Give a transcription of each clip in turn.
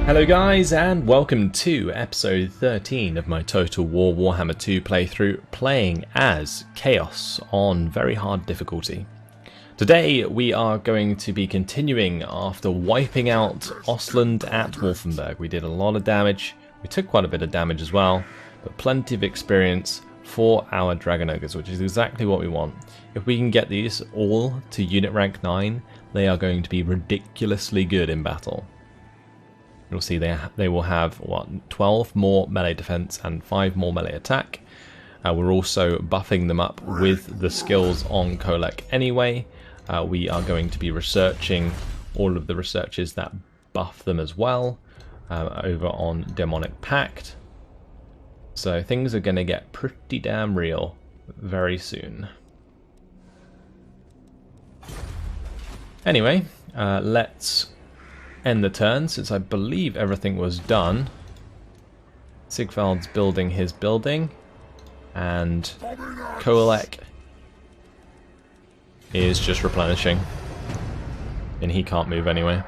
Hello guys, and welcome to episode 13 of my Total War Warhammer 2 playthrough, playing as Chaos on very hard difficulty. Today we are going to be continuing after wiping out Ostland at Wolfenberg. We did a lot of damage, we took quite a bit of damage as well, but plenty of experience for our Dragon Ogres, which is exactly what we want. If we can get these all to unit rank 9, they are going to be ridiculously good in battle. You'll see they will have, what, 12 more melee defense and 5 more melee attack. We're also buffing them up with the skills on Kolek anyway. We are going to be researching all of the researches that buff them as well over on Demonic Pact. So things are going to get pretty damn real very soon. Anyway, let's end the turn, since I believe everything was done. Sigvald's building his building, and Kolek is just replenishing, and he can't move anyway.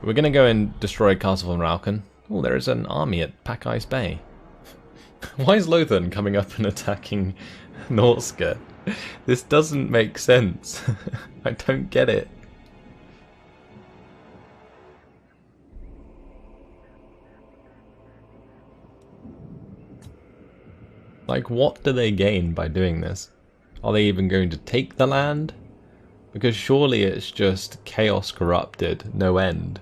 We're going to go and destroy Castle von Rauchen. Oh, there is an army at Pack Ice Bay. Why is Lothan coming up and attacking Norska? This doesn't make sense. I don't get it. Like, what do they gain by doing this? Are they even going to take the land? Because surely it's just chaos corrupted, no end.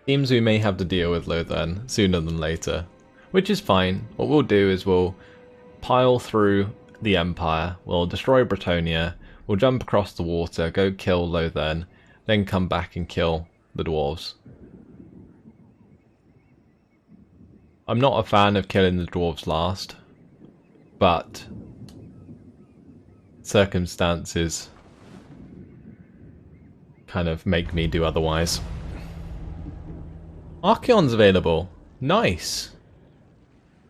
Seems we may have to deal with Lothan sooner than later, which is fine. What we'll do is we'll pile through the Empire, we'll destroy Bretonnia, we'll jump across the water, go kill Lothan, then come back and kill the dwarves. I'm not a fan of killing the dwarves last, but circumstances kind of make me do otherwise. Archaon's available. Nice.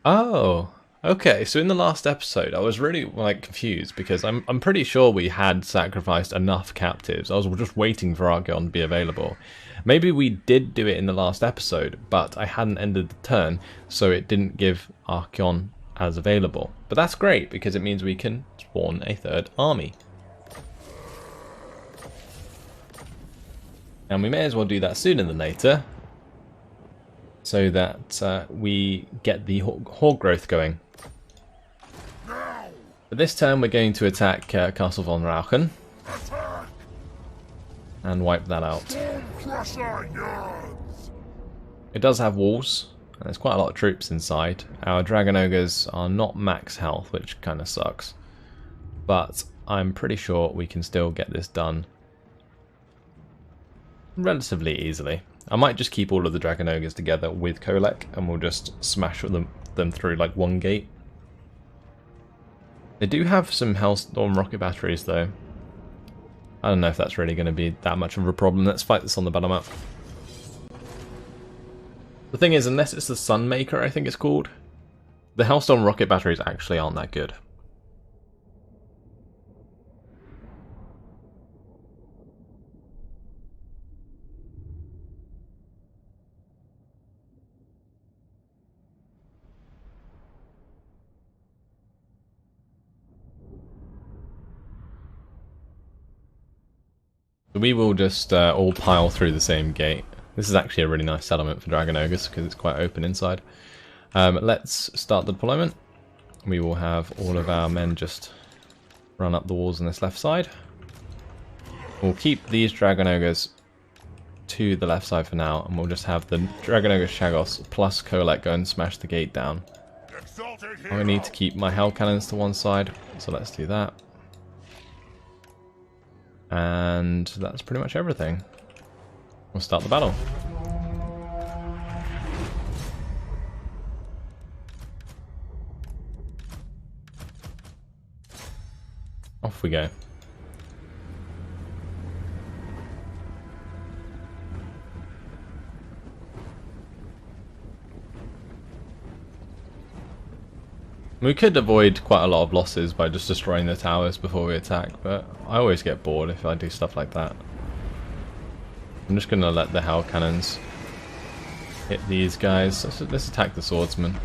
Oh, okay. So in the last episode, I was really confused because I'm pretty sure we had sacrificed enough captives. I was just waiting for Archaon to be available. Maybe we did do it in the last episode, but I hadn't ended the turn, so it didn't give Archaon as available. But that's great because it means we can spawn a third army. And we may as well do that sooner than later, so that we get the horde growth going. But this turn we're going to attack Castle von Rauchen and wipe that out. It does have walls, and there's quite a lot of troops inside. Our Dragon Ogres are not max health, which kind of sucks. But I'm pretty sure we can still get this done relatively easily. I might just keep all of the Dragon Ogres together with Kolek, and we'll just smash them through like one gate. They do have some Hellstorm rocket batteries though. I don't know if that's really going to be that much of a problem. Let's fight this on the battle map. The thing is, unless it's the Sunmaker, I think it's called, the Hellstorm rocket batteries actually aren't that good. We will just all pile through the same gate. This is actually a really nice settlement for Dragon Ogres because it's quite open inside. Let's start the deployment. We will have all of our men just run up the walls on this left side. We'll keep these Dragon Ogres to the left side for now, and we'll just have the Dragon Ogre Shagos plus Kolek go and smash the gate down. I need to keep my Hell Cannons to one side, so let's do that. And that's pretty much everything. We'll start the battle. Off we go. We could avoid quite a lot of losses by just destroying the towers before we attack, but I always get bored if I do stuff like that. I'm just going to let the hell cannons hit these guys. Let's attack the swordsman.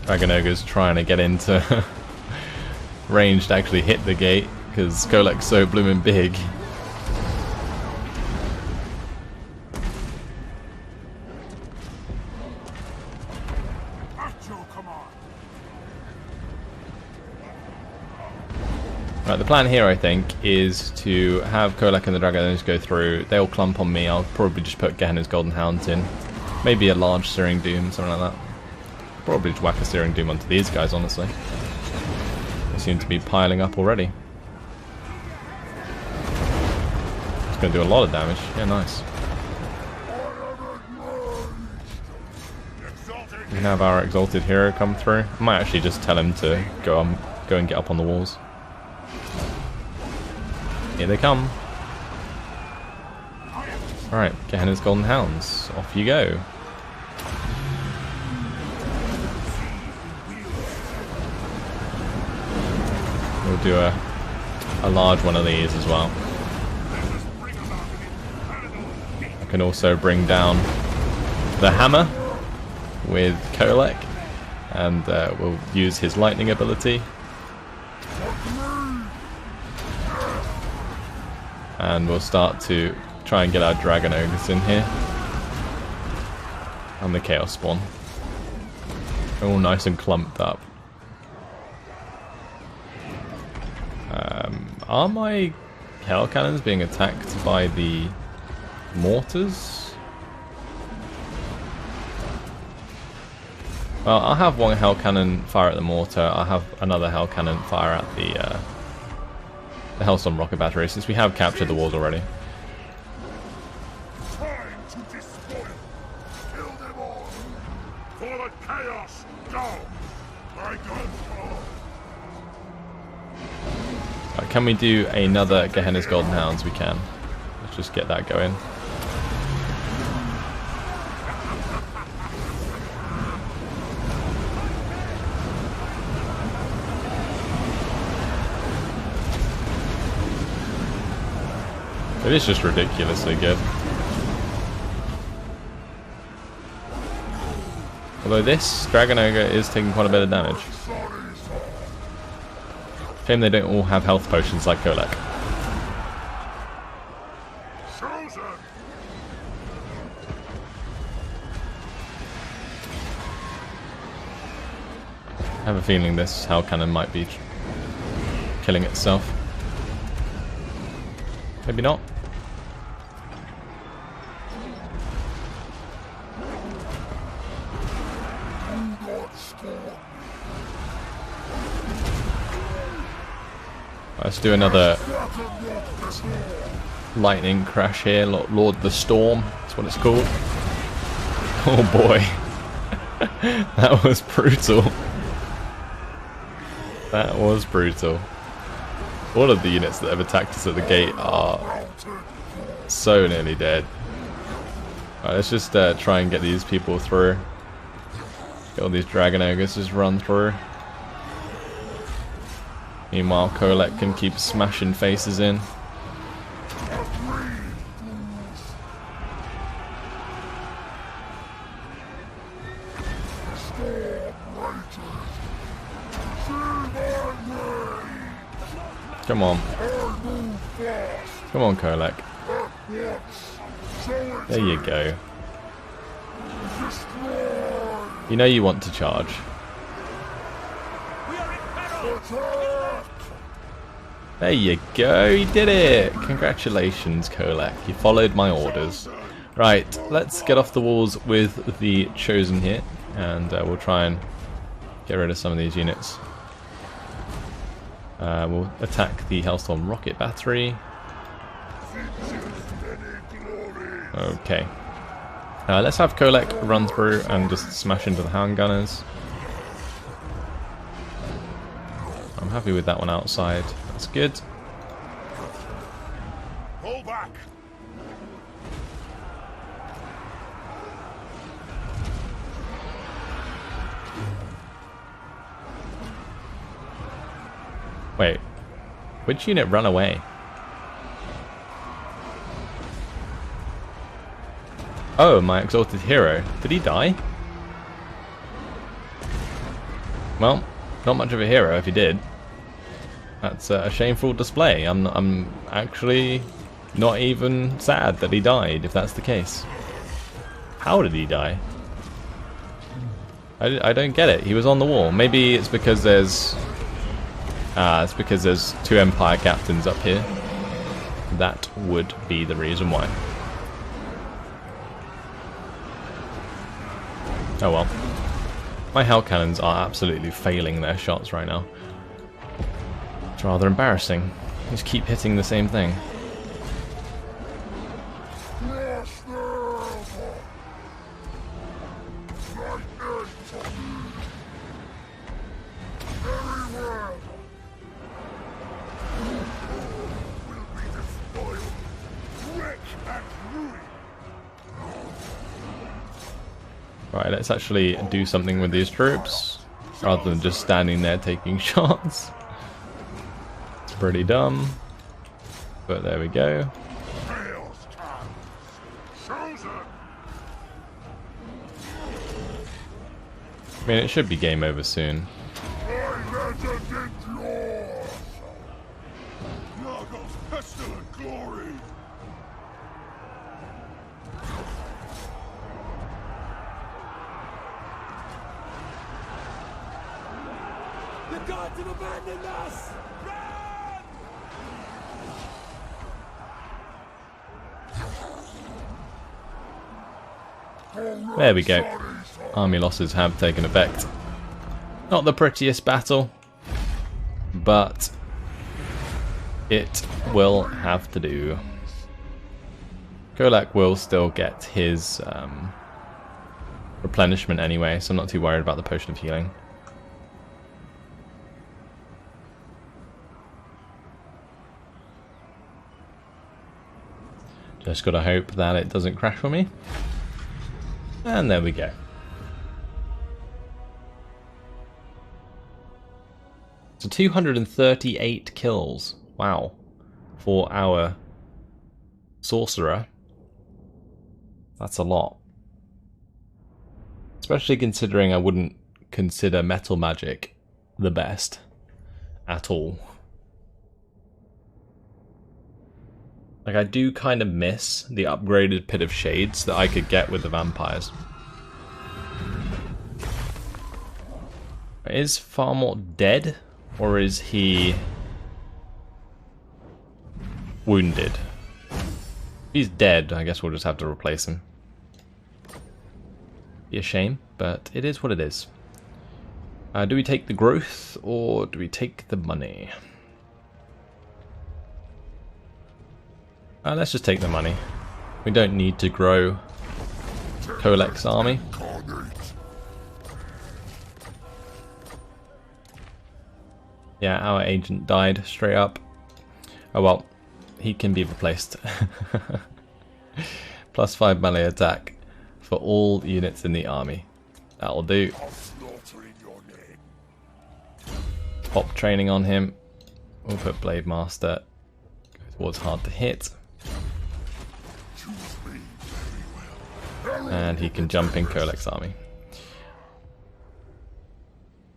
Dragon Ogre's trying to get into range to actually hit the gate because Kolek's so bloomin' big. Right, the plan here I think is to have Kolek and the Dragon Ogres go through. They'll clump on me. I'll probably just put Gehenna's Golden Hounds in. Maybe a large Searing Doom, something like that. Probably just whack a Searing Doom onto these guys, honestly. They seem to be piling up already. It's going to do a lot of damage. Yeah, nice. We can have our Exalted Hero come through. I might actually just tell him to go and get up on the walls. Here they come. Alright, Gehenna's Golden Hounds. Off you go. We'll do a large one of these as well. I can also bring down the hammer with Kolek, and we'll use his lightning ability. And we'll start to try and get our Dragon Ogres in here. And the Chaos Spawn. All nice and clumped up. Are my Hell Cannons being attacked by the mortars? Well, I'll have one Hell Cannon fire at the mortar. I'll have another Hell Cannon fire at the Hellstorm Rocket Battery, since we have captured the walls already. Can we do another Gehenna's Golden Hounds? We can. Let's just get that going. It is just ridiculously good. Although this Dragon Ogre is taking quite a bit of damage. Shame they don't all have health potions like Kolek. I have a feeling this Hell Cannon might be killing itself. Maybe not. Let's do another lightning crash here. Lord the Storm, that's what it's called. Oh boy. That was brutal. That was brutal. All of the units that have attacked us at the gate are so nearly dead. Alright, let's just try and get these people through. Get all these Dragon Ogres just run through. Meanwhile, Kolek can keep smashing faces in. Come on. Come on, Kolek. There you go. You know you want to charge. There you go, you did it! Congratulations, Kolek. You followed my orders. Right, let's get off the walls with the Chosen here, and we'll try and get rid of some of these units. We'll attack the Hellstorm Rocket Battery. Okay. Let's have Kolek run through and just smash into the handgunners. I'm happy with that one outside. That's good. Pull back. Wait, which unit run away? Oh, my exalted hero. Did he die? Well, not much of a hero if he did. That's a shameful display. I'm actually not even sad that he died, if that's the case. How did he die? I don't get it. He was on the wall. Maybe it's because there's two Empire captains up here. That would be the reason why. Oh well. My hell cannons are absolutely failing their shots right now. It's rather embarrassing. Just keep hitting the same thing. Right, let's actually do something with these troops, rather than just standing there taking shots. It's pretty dumb, but there we go. I mean, it should be game over soon. The gods have abandoned us! Run! There we go. Army losses have taken effect. Not the prettiest battle, but it will have to do. Kolek will still get his replenishment anyway, so I'm not too worried about the potion of healing. Just gotta hope that it doesn't crash for me. And there we go. So 238 kills. Wow. For our sorcerer. That's a lot. Especially considering I wouldn't consider metal magic the best at all. Like, I do kind of miss the upgraded Pit of Shades that I could get with the vampires. Is Farmore dead? Or is he wounded? If he's dead, I guess we'll just have to replace him. Be a shame, but it is what it is. Do we take the growth, or do we take the money? Let's just take the money. We don't need to grow Kolek's army. Yeah, our agent died straight up. Oh well, he can be replaced. +5 melee attack for all units in the army. That'll do. Pop training on him. We'll put Blade Master. Go towards hard to hit. And he can jump in Kolek's army.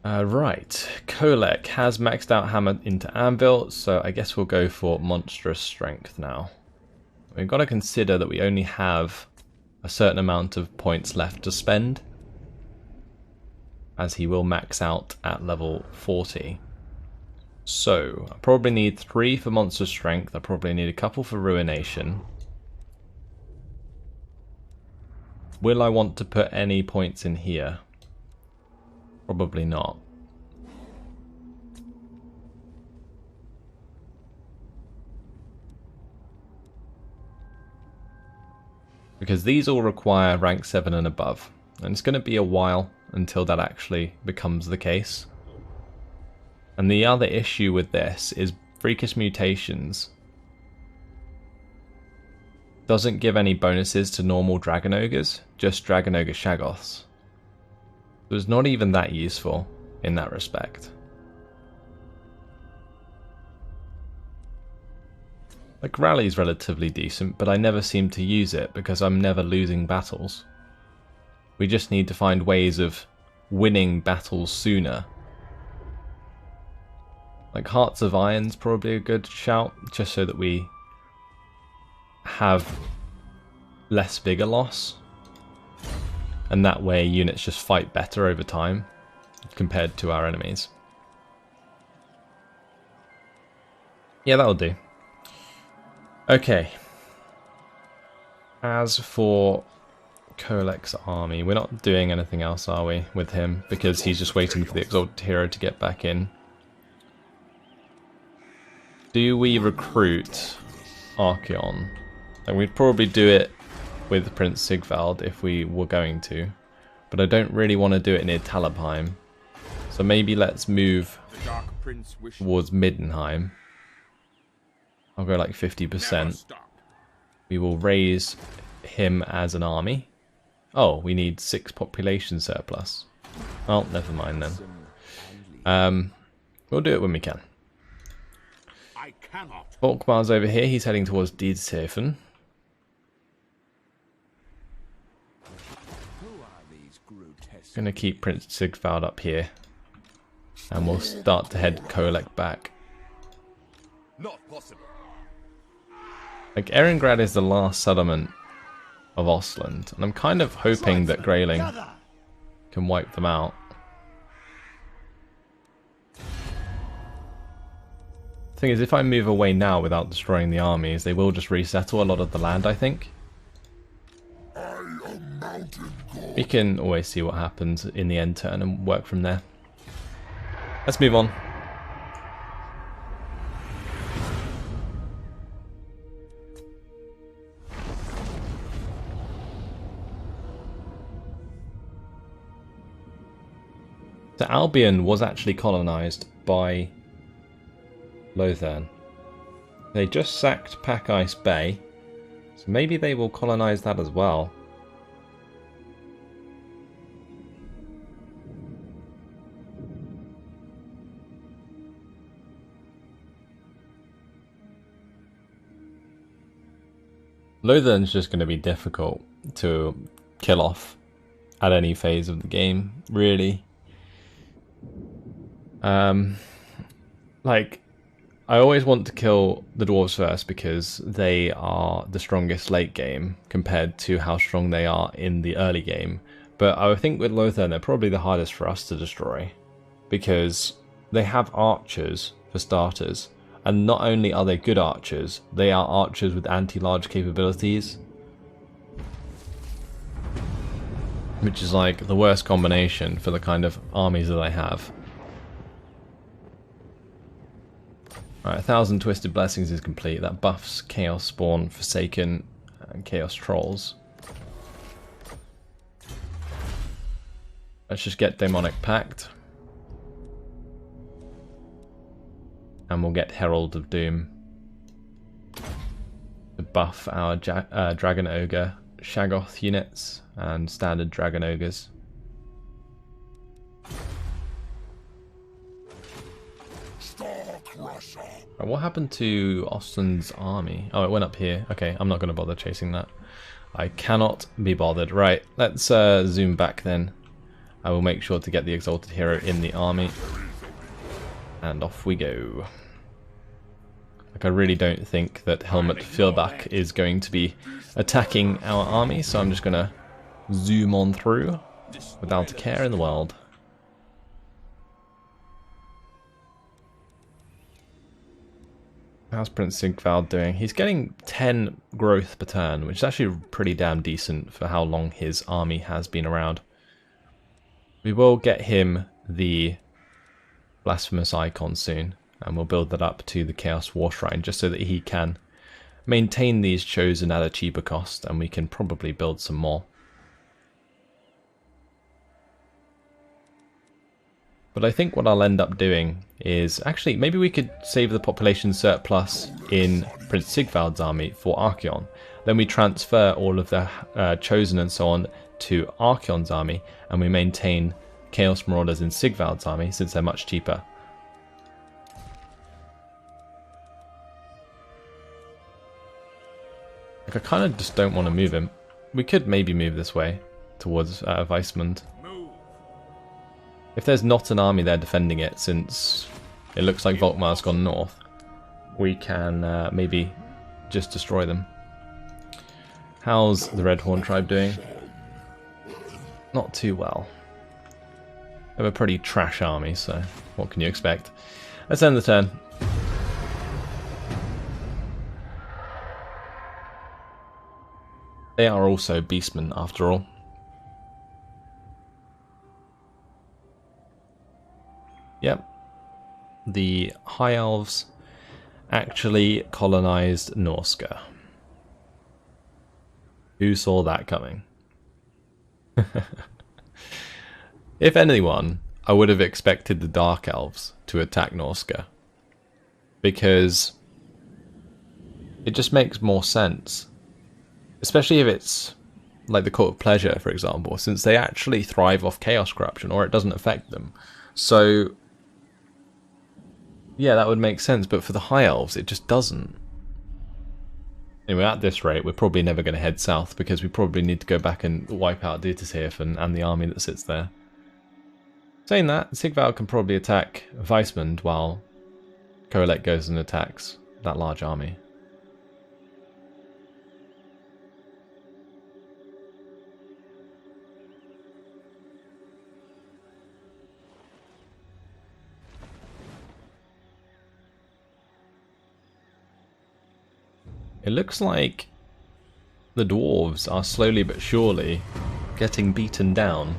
Right, Kolek has maxed out hammer into anvil, so I guess we'll go for monstrous strength now. We've got to consider that we only have a certain amount of points left to spend, as he will max out at level 40. So, I probably need 3 for monstrous strength, I probably need a couple for ruination. Will I want to put any points in here? Probably not. Because these all require rank 7 and above. And it's going to be a while until that actually becomes the case. And the other issue with this is Freakish Mutations doesn't give any bonuses to normal Dragon Ogres, just Dragon Ogre Shaggoths. So it's not even that useful in that respect. Like, Rally's relatively decent, but I never seem to use it because I'm never losing battles. We just need to find ways of winning battles sooner. Like, Hearts of Iron's probably a good shout, just so that we have less vigor loss. And that way units just fight better over time compared to our enemies. Yeah, that'll do. Okay. As for Kolek's army, we're not doing anything else, are we, with him? Because he's just waiting for the Exalted Hero to get back in. Do we recruit Archeon? And we'd probably do it with Prince Sigvald if we were going to. But I don't really want to do it near Talabheim. So maybe let's move towards Middenheim. I'll go like 50%. We will raise him as an army. Oh, we need 6 population surplus. Oh, never mind then. We'll do it when we can. Volkmar's over here. He's heading towards Dietzefen. Gonna keep Prince Sigvald up here. And we'll start to head Kolek back. Not possible. Like, Eringrad is the last settlement of Ostland, and I'm kind of hoping that Greyling can wipe them out. The thing is, if I move away now without destroying the armies, they will just resettle a lot of the land, I think. We can always see what happens in the end turn and work from there. Let's move on. So Albion was actually colonised by Lothern. They just sacked Pack Ice Bay, so maybe they will colonise that as well. Lothern's just going to be difficult to kill off at any phase of the game, really. Like, I always want to kill the dwarves first because they are the strongest late game compared to how strong they are in the early game. But I think with Lothern, they're probably the hardest for us to destroy because they have archers for starters. And not only are they good archers, they are archers with anti-large capabilities. Which is like the worst combination for the kind of armies that I have. Alright, 1,000 Twisted Blessings is complete. That buffs Chaos Spawn, Forsaken, and Chaos Trolls. Let's just get Demonic Pact. And we'll get Herald of Doom to buff our Dragon Ogre Shaggoth units and standard Dragon Ogres. Right, what happened to Ostland's army? Oh, it went up here. Okay, I'm not going to bother chasing that. I cannot be bothered. Right, let's zoom back then. I will make sure to get the Exalted Hero in the army. And off we go. Like, I really don't think that Helmut Fieldbach is going to be attacking our army, so I'm just going to zoom on through without a care in the world. How's Prince Sigvald doing? He's getting 10 growth per turn, which is actually pretty damn decent for how long his army has been around. We will get him the Blasphemous Icon soon, and we'll build that up to the Chaos War Shrine just so that he can maintain these chosen at a cheaper cost, and we can probably build some more. But I think what I'll end up doing is, actually, maybe we could save the population surplus in Prince Sigvald's army for Archeon. Then we transfer all of the chosen and so on to Archeon's army, and we maintain Chaos Marauders in Sigvald's army, since they're much cheaper. Like, I kind of just don't want to move him. We could maybe move this way towards Weismund. If there's not an army there defending it, since it looks like Volkmar's gone north, we can maybe just destroy them. How's the Redhorn tribe doing? Not too well. They have a pretty trash army, so what can you expect? Let's end the turn. They are also beastmen, after all. Yep. The High Elves actually colonized Norska. Who saw that coming? If anyone, I would have expected the Dark Elves to attack Norska, because it just makes more sense. Especially if it's like the Court of Pleasure, for example, since they actually thrive off chaos corruption, or it doesn't affect them. So yeah, that would make sense, but for the High Elves, it just doesn't. Anyway, at this rate, we're probably never going to head south, because we probably need to go back and wipe out Dietershöfen and the army that sits there. Saying that, Sigvald can probably attack Weismund while Kolek goes and attacks that large army. It looks like the dwarves are slowly but surely getting beaten down.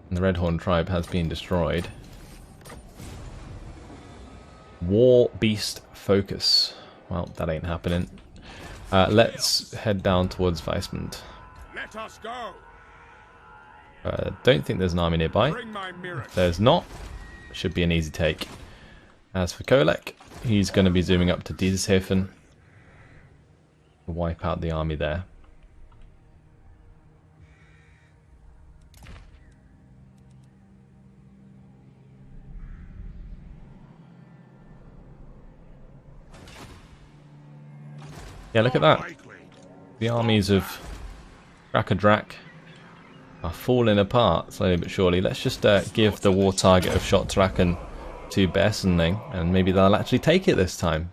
And the Redhorn tribe has been destroyed. War Beast Focus. Well, that ain't happening. Let's head down towards Weismund. Let us go. Don't think there's an army nearby. If there's not, should be an easy take. As for Kolek, he's going to be zooming up to Dietershöfen. Wipe out the army there. Yeah, look at that. The armies of Drakadrak are falling apart slowly but surely. Let's just give the war target of Shottraken to Bersenling, and maybe they'll actually take it this time.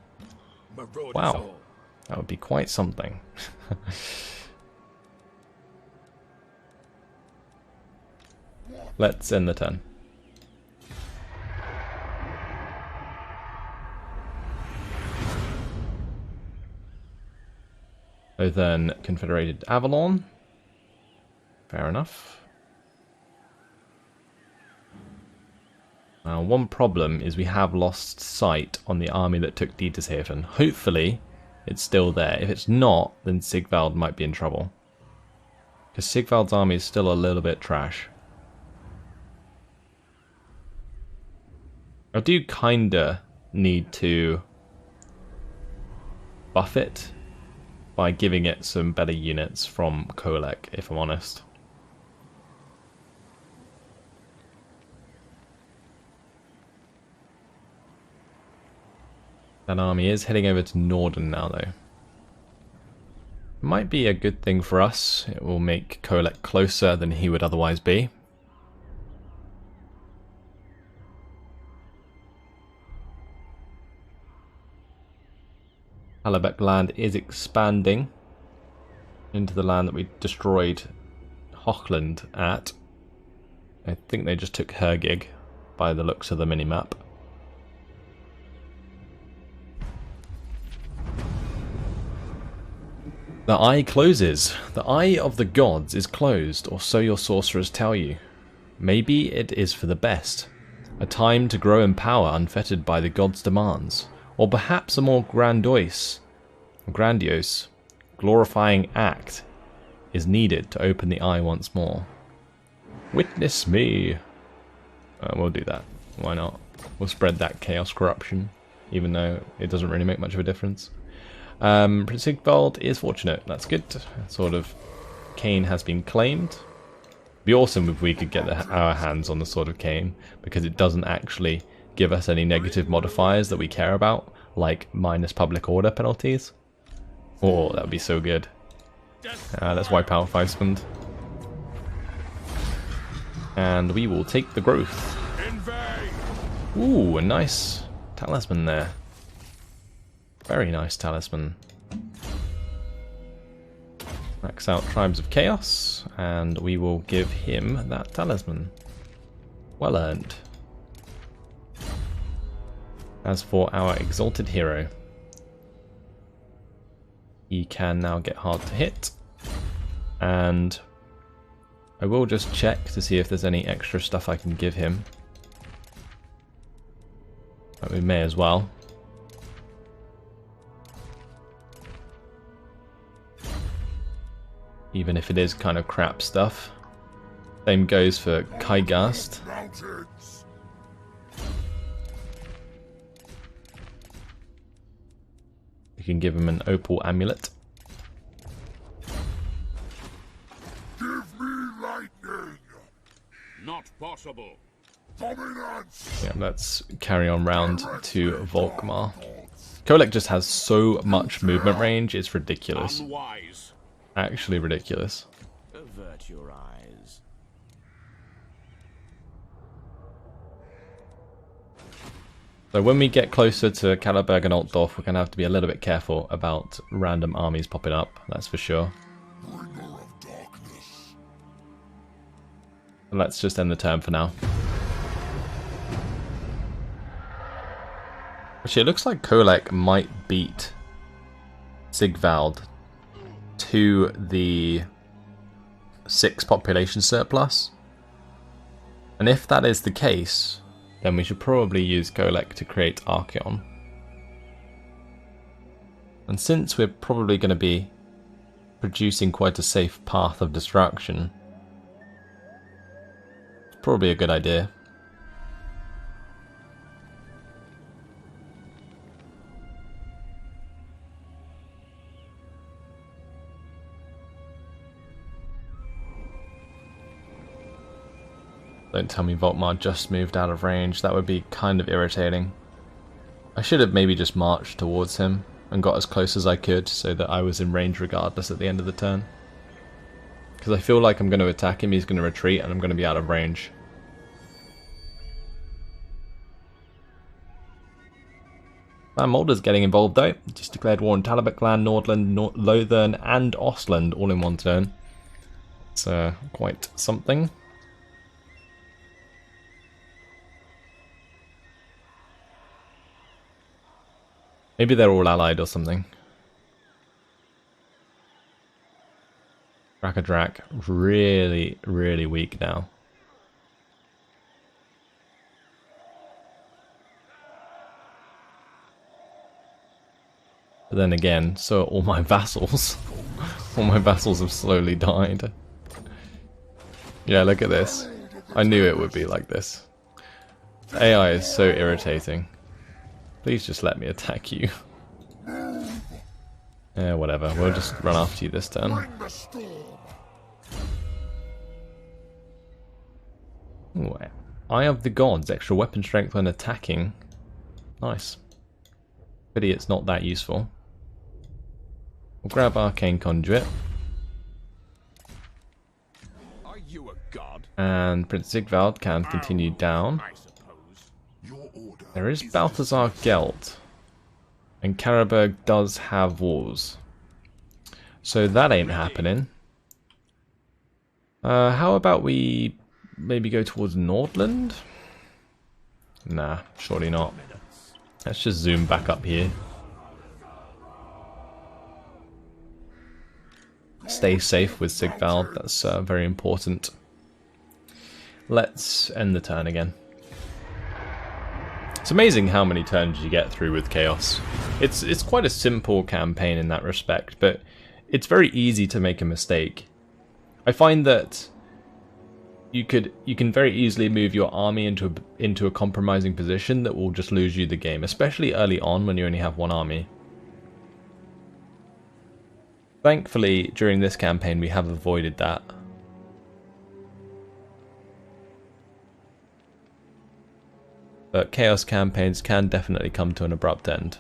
Wow. That would be quite something. Let's end the turn. So then, Confederated Avalon. Fair enough. Now, one problem is we have lost sight on the army that took Dietershöfen. Hopefully, it's still there. If it's not, then Sigvald might be in trouble. Because Sigvald's army is still a little bit trash. I do kinda need to buff it by giving it some better units from Kolek, if I'm honest. That army is heading over to Norden now, though. Might be a good thing for us. It will make Kolek closer than he would otherwise be. Hallebeck land is expanding into the land that we destroyed Hochland at. I think they just took Hergig by the looks of the minimap. The eye closes. The eye of the gods is closed, or so your sorcerers tell you. Maybe it is for the best. A time to grow in power unfettered by the gods' demands. Or perhaps a more grandiose A grandiose, glorifying act is needed to open the eye once more. Witness me. We'll do that. Why not? We'll spread that chaos corruption, even though it doesn't really make much of a difference. Prince Sigvald is fortunate. That's good. Sort of, Cain has been claimed. It'd be awesome if we could get our hands on the Sword of Cain, because it doesn't actually give us any negative modifiers that we care about, like minus public order penalties. Oh, that would be so good. Let's wipe out Weisfund. And we will take the growth. Ooh, a nice talisman there. Very nice talisman. Max out Tribes of Chaos, and we will give him that talisman. Well earned. As for our Exalted Hero, he can now get hard to hit, and I will just check to see if there's any extra stuff I can give him. But we may as well. Even if it is kind of crap stuff. Same goes for Kaigast. You can give him an opal amulet. Give me lightning. Not possible. Dominance. Yeah, let's carry on round to Volkmar. Kolek just has so much movement range, it's ridiculous. Unwise. Actually ridiculous. Avert your eyes. So when we get closer to Kalleberg and Altdorf, we're going to have to be a little bit careful about random armies popping up, that's for sure. And let's just end the turn for now. Actually, it looks like Kolek might beat Sigvald to the 6 population surplus. And if that is the case, then we should probably use Kolek to create Archeon. And since we're probably going to be producing quite a safe path of destruction, it's probably a good idea. Don't tell me Volkmar just moved out of range, that would be kind of irritating. I should have maybe just marched towards him and got as close as I could so that I was in range regardless at the end of the turn. Because I feel like I'm going to attack him, he's going to retreat, and I'm going to be out of range. Van Mulder's getting involved though. Just declared war on Talabot, Nordland, Lothern and Ostland all in one turn. It's quite something. Maybe they're all allied or something. Drakadrak, really, really weak now. But then again, so are all my vassals. All my vassals have slowly died. Yeah, look at this. I knew it would be like this. AI is so irritating. Please just let me attack you. Yeah, whatever. We'll just run after you this turn. Ooh, Eye of the Gods. Extra weapon strength when attacking. Nice. Pity it's not that useful. We'll grab Arcane Conduit. Are you a god? And Prince Sigvald can continue down. There is Balthazar Gelt. And Kalleberg does have walls. So that ain't happening. How about we maybe go towards Nordland? Nah, surely not. Let's just zoom back up here. Stay safe with Sigvald, that's very important. Let's end the turn again. It's amazing how many turns you get through with Chaos. It's quite a simple campaign in that respect, but it's very easy to make a mistake. I find that you can very easily move your army into a compromising position that will just lose you the game, especially early on when you only have one army. Thankfully, during this campaign, we have avoided that. But Chaos campaigns can definitely come to an abrupt end.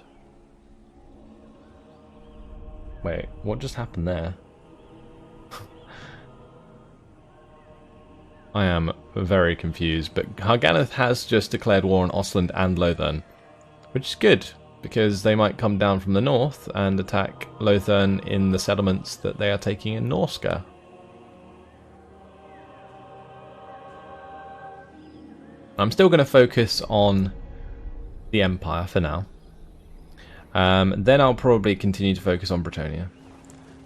Wait, what just happened there? I am very confused, but Harganeth has just declared war on Ostland and Lothern, which is good, because they might come down from the north and attack Lothern in the settlements that they are taking in Norska. I'm still going to focus on the Empire for now. Then I'll probably continue to focus on Bretonnia.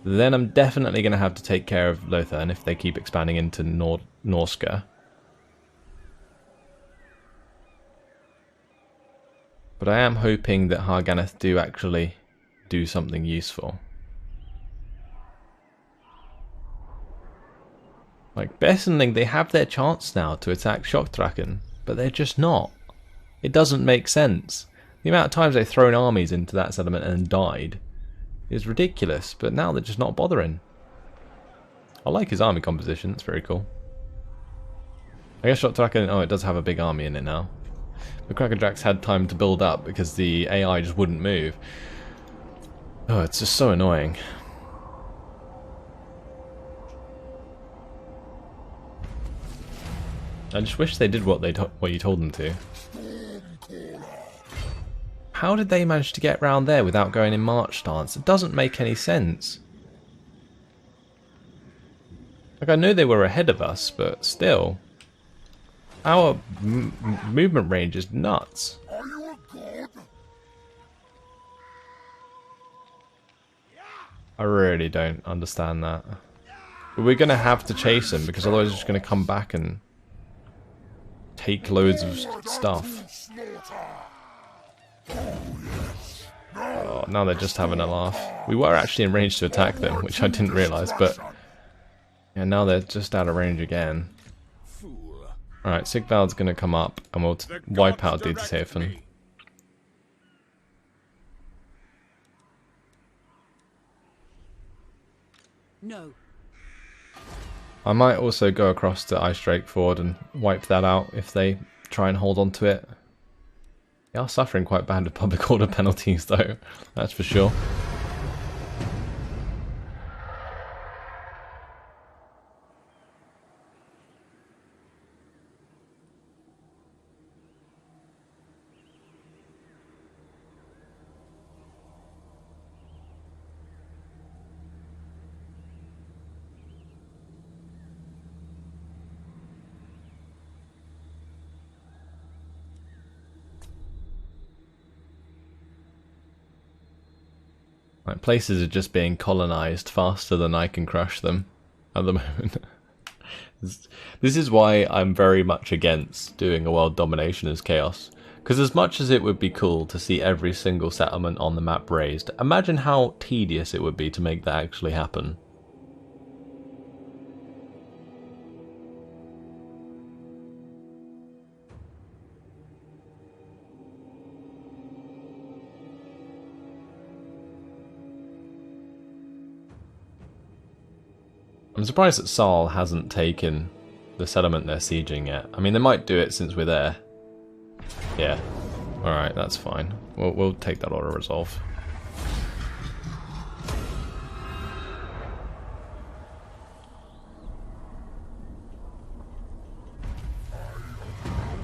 Then I'm definitely going to have to take care of Lothern if they keep expanding into Norska. But I am hoping that Harganeth do actually do something useful. Like Bessenling, they have their chance now to attack Shockdraken, but they're just not. It doesn't make sense. The amount of times they've thrown armies into that settlement and died is ridiculous, but now they're just not bothering. I like his army composition, it's very cool. I guess Shockdraken, oh, it does have a big army in it now. The Crackerjacks had time to build up because the AI just wouldn't move. Oh, it's just so annoying. I just wish they did what you told them to. How did they manage to get round there without going in march stance? It doesn't make any sense. Like, I know they were ahead of us, but still. Our movement range is nuts. Are you a god? I really don't understand that. But we're going to have to chase them, because otherwise they're just going to come back and take loads of stuff. Oh, now they're just having a laugh. We were actually in range to attack them, which I didn't realise, but yeah, now they're just out of range again. Alright, Sigvald's going to come up and we'll wipe out Dietershafen. No. I might also go across to Ice Drake Ford and wipe that out if they try and hold on to it. They are suffering quite bad with public order penalties though, that's for sure. Like, places are just being colonized faster than I can crush them at the moment. This is why I'm very much against doing a world domination as Chaos. Because as much as it would be cool to see every single settlement on the map raised, imagine how tedious it would be to make that actually happen. I'm surprised that Saul hasn't taken the settlement they're sieging yet. I mean, they might do it since we're there. Yeah. Alright, that's fine. We'll take that auto resolve.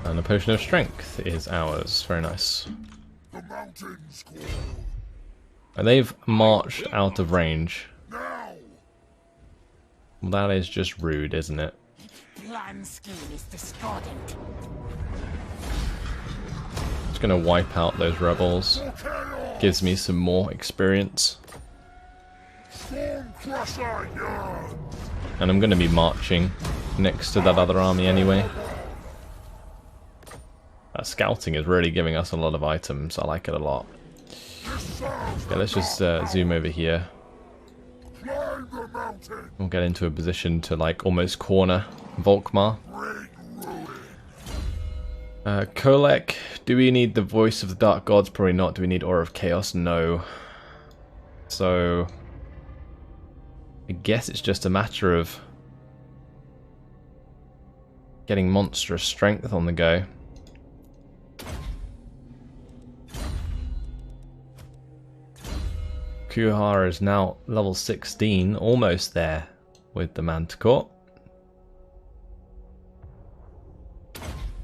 And the potion of strength is ours. Very nice. The mountains call. And they've marched out of range. Now. Well, that is just rude, isn't it? Plan scheme is discordant. Just gonna wipe out those rebels. Gives me some more experience. Storm crusher, yeah. And I'm gonna be marching next to that other army anyway. That scouting is really giving us a lot of items. I like it a lot. Okay, let's just zoom over here. Climb the mountain. We'll get into a position to like almost corner Volkmar. Kolek, do we need the Voice of the Dark Gods? Probably not. Do we need Aura of Chaos? No. So I guess it's just a matter of getting monstrous strength on the go. Kuhara is now level 16, almost there with the Manticore.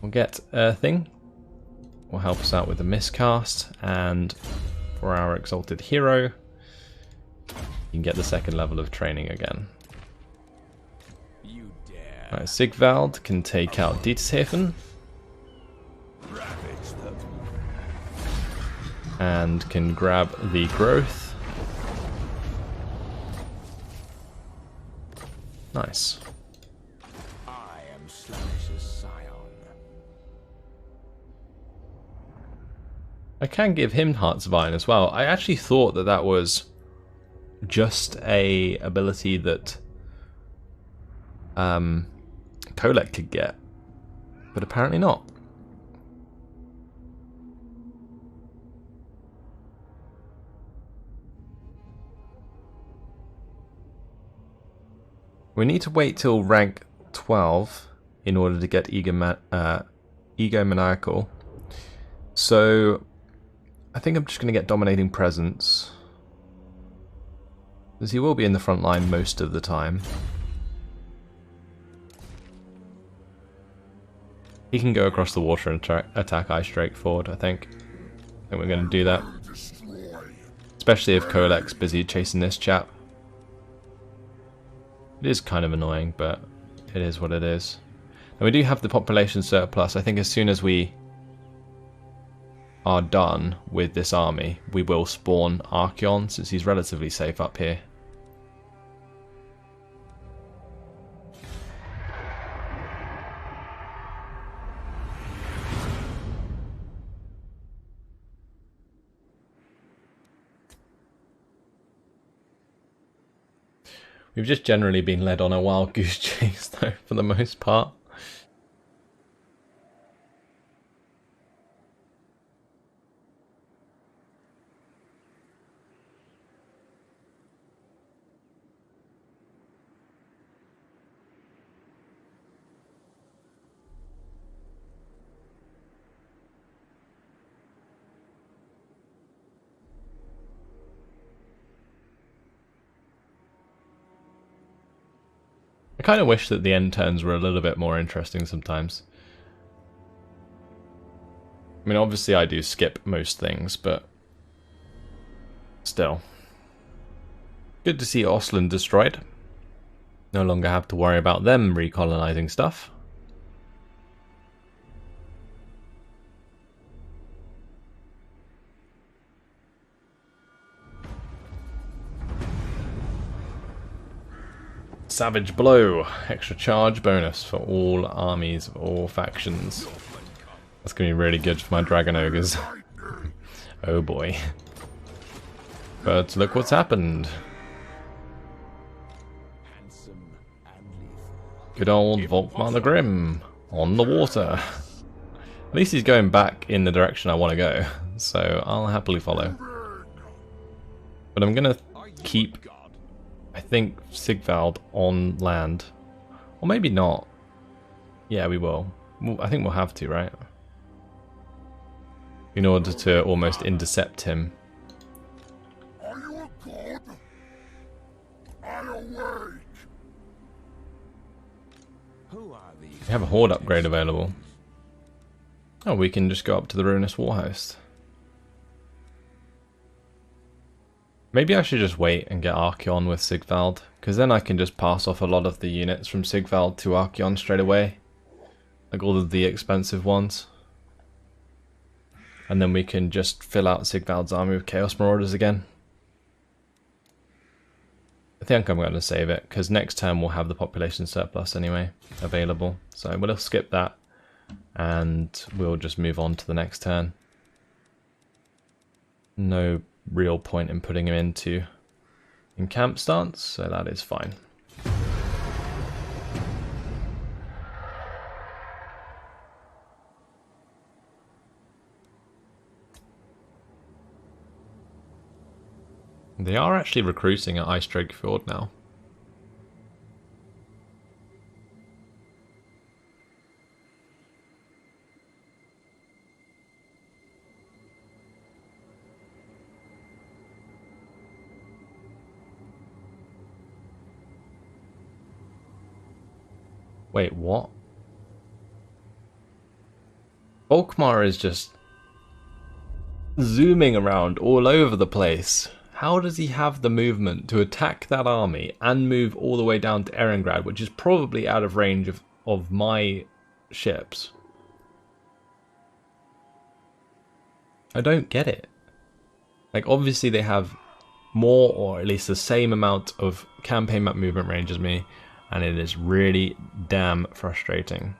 We'll get Earthing. Will help us out with the miscast, and for our Exalted Hero, you can get the second level of training again. You dare. Right, Sigvald can take out Dietershafen Ravage them. and can grab the Growth. Nice. I am Slanish's scion. I can give him Hearts of Iron as well. I actually thought that that was just a ability that Kolek could get, but apparently not. We need to wait till rank 12 in order to get Egomaniacal. So I think I'm just going to get Dominating Presence, as he will be in the front line most of the time. He can go across the water and attack Ice straightforward, I think. I think we're going to do that. Especially if Kolek's busy chasing this chap. It is kind of annoying, but it is what it is. And we do have the population surplus. I think as soon as we are done with this army, we will spawn Archeon, since he's relatively safe up here. We've just generally been led on a wild goose chase, though, for the most part. I kind of wish that the end turns were a little bit more interesting sometimes. I mean, obviously I do skip most things, but still. Good to see Osland destroyed. No longer have to worry about them recolonizing stuff. Savage Blow. Extra charge bonus for all armies of all factions. That's going to be really good for my Dragon Ogres. Oh boy. But look what's happened. Good old Volkmar the Grim on the water. At least he's going back in the direction I want to go, so I'll happily follow. But I'm going to keep, I think, Sigvald on land. Or maybe not. Yeah, we will. I think we'll have to, right? In order to almost intercept him. Are you a god? I awake. Who are these? We have a horde upgrade available. Oh, we can just go up to the Ruinous Warhost. Maybe I should just wait and get Archeon with Sigvald, because then I can just pass off a lot of the units from Sigvald to Archeon straight away. Like all of the expensive ones. And then we can just fill out Sigvald's army with Chaos Marauders again. I think I'm going to save it, because next turn we'll have the population surplus anyway available. So we'll skip that. and we'll just move on to the next turn. No real point in putting him into camp stance, so that is fine. They are actually recruiting at Ice Drake Fjord now. Wait, what? Volkmar is just zooming around all over the place. How does he have the movement to attack that army and move all the way down to Erengrad, which is probably out of range of my ships? I don't get it. Like, obviously they have more, or at least the same amount of campaign map movement range as me, and it is really damn frustrating.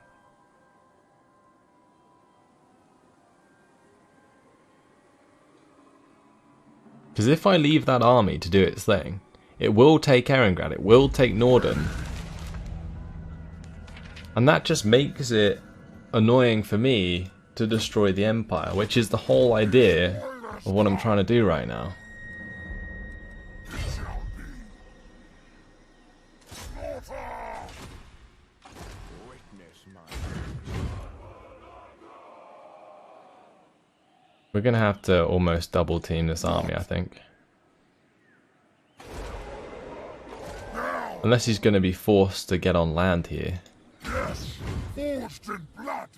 Because if I leave that army to do its thing, it will take Erengrad, it will take Norden. And that just makes it annoying for me to destroy the Empire, which is the whole idea of what I'm trying to do right now. We're going to have to almost double team this army, I think. Unless he's going to be forced to get on land here. Yes, forged in blood.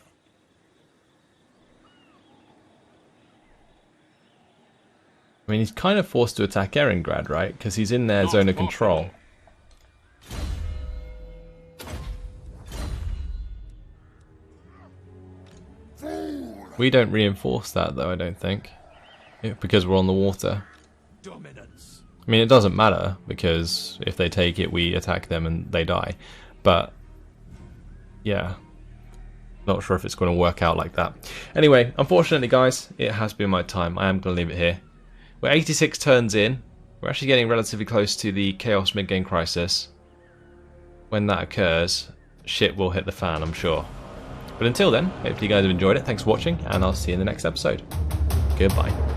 I mean, he's kind of forced to attack Erengrad, right? Because he's in their zone of control. We don't reinforce that though, I don't think. Because we're on the water. Dominance. I mean, it doesn't matter, because if they take it, we attack them and they die. But, yeah. Not sure if it's going to work out like that. Anyway, unfortunately guys, it has been my time. I am going to leave it here. We're 86 turns in. We're actually getting relatively close to the Chaos mid-game crisis. When that occurs, shit will hit the fan, I'm sure. But until then, hopefully you guys have enjoyed it. Thanks for watching, and I'll see you in the next episode. Goodbye.